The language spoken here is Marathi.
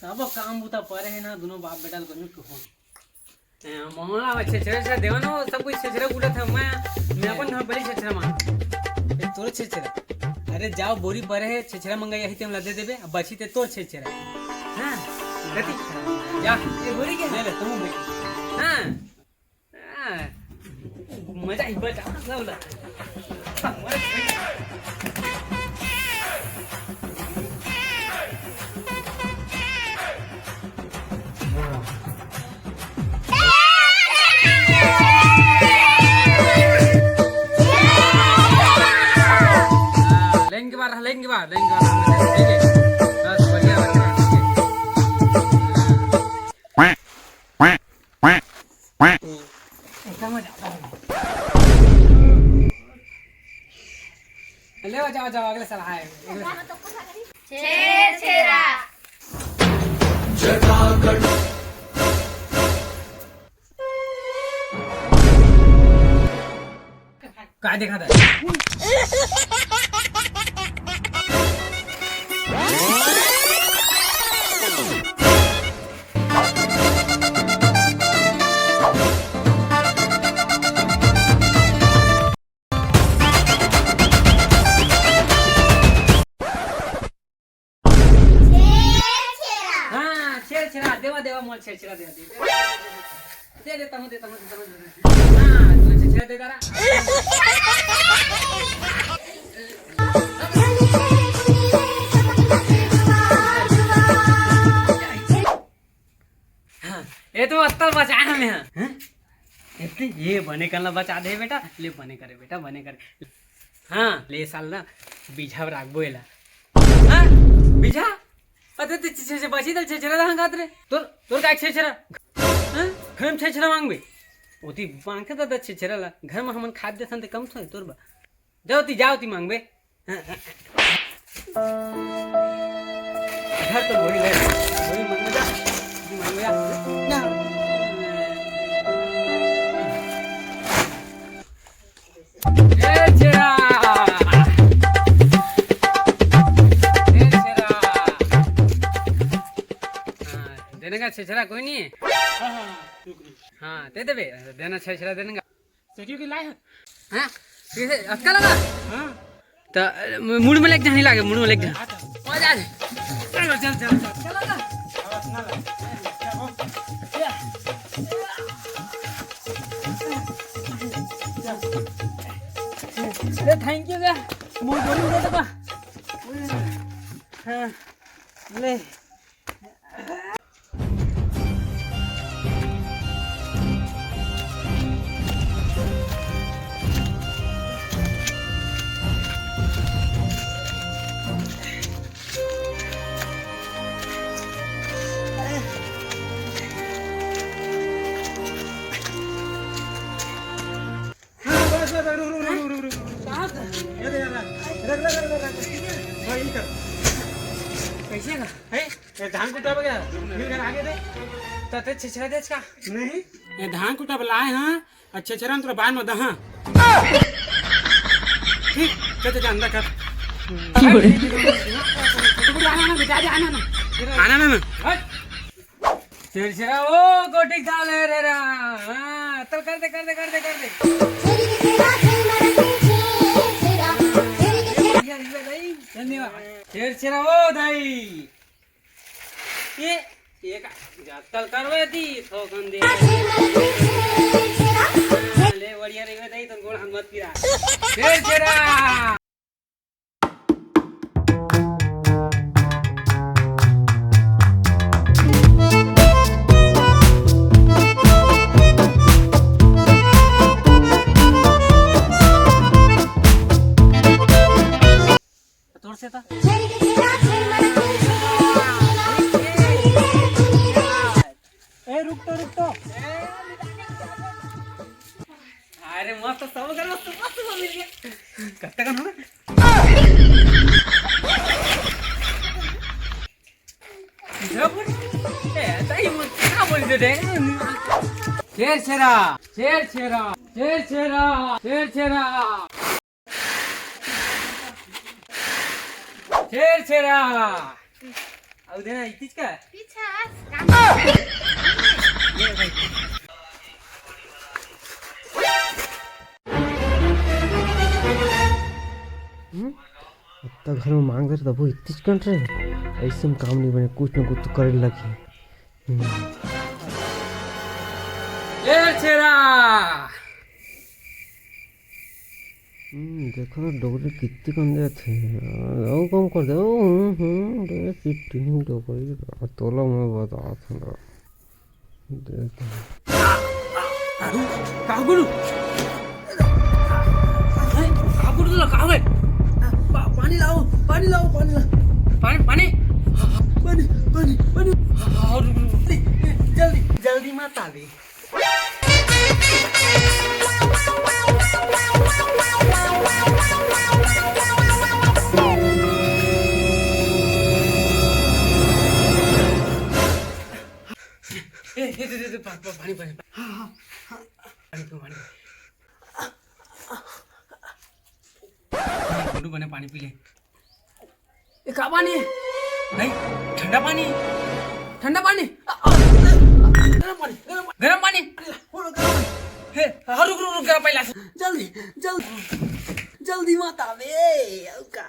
सब काम बुता परे है ना दोनों बाप बेटा को हो मोहला अच्छे छेछरा देवनो सब कुछ छेछरा गुड़ा था मैं अपन घर बड़ी छेछरा मां ए तोर छेछरा अरे जाओ बोरी परे है छेछरा मंगाई यही तेम ला दे देबे अब बची ते तोर छेछरा हां गति जा ए बोरी के ले ले तुम बेटी हां मजा ही बचा लावला लेंगे बार ठीक है बस बढ़िया बढ़िया ऐसा मजा आता है ले जाओ जाओ अगले साल आए छेछरा क्या देखा था देवा देवा मोल छेछरा देवा दे देता हूं हां तू छेछरा दे जरा हां ये तो अस्तर बचाना में हां इतने ये बने करना बचा दे बेटा ले बने करे बेटा बने करे हां ले साल ना बीझा राखबो एला हां बीझा अरे ते छे बची दल छेछरा हांगात रे तोर काय छेछरा हां हम छेछरा मांगबे ओती मांगते त छेछरा ला घर में हमन खाद्य सन ते कम थोय तोर बा जाओ ती मांगबे घर तो बोरी ले बोरी मांगबे जा मांगबे ना छेछरा देने का छेछरा कोई नहीं है हाँ दे दे देना छेछरा देने का सकियो की लाए हाँ कैसे अच्छा लगा हां तो मूड में लेके जाने लागे मूड में लेके जा आ जा चल अरे थैंक यू मूड बोली दे दबा हाँ ले कैसे का ये धान कुटा बगे फिर घर आगे दे तते छेछरा देच का नहीं ये धान कुटा लाए हां अच्छे छरन तोरा बान में दहा ठीक चल अंदर कर आना ना छेछरा ओ गोटी डाल रे रा हां तो कर दे धन्यवाद छेछरा ओ दाई ये का जातल करवे दी थोकन दे ले बढ़िया रे दाई तो गोड़ हम मत पिरा छेछरा से था ए रुक तो अरे मस्त सब कर मस्त मिल गया कट्टा का ना जब ए ताई मत क्या बोल दे छेछरा छेछरा आऊ दे ना इतीच का पीछा काम ये भाई अब घर में मांग रहे तब वो इतनी कट रहे ऐसे में काम नहीं बने कुछ ना कुछ तो करे लगे ए छेरा देखो तो डोगरी कितनी गंदे थे वो कम कर दो कितनी डोगरी तोला मैं बता था देखो कागुरु कागुरु तो कहाँ गए पानी लाओ पानी लाओ पानी लाओ पानी पानी पानी पानी पानी जल्दी जल्दी मत आ गई पानी पानी पानी बने पानी पी ले ये क्या पानी है नहीं ठंडा पानी ठंडा पानी गरम पानी गरम पानी हे रुक रुक रुक पहला जल्दी जल्दी जल्दी मत आवे का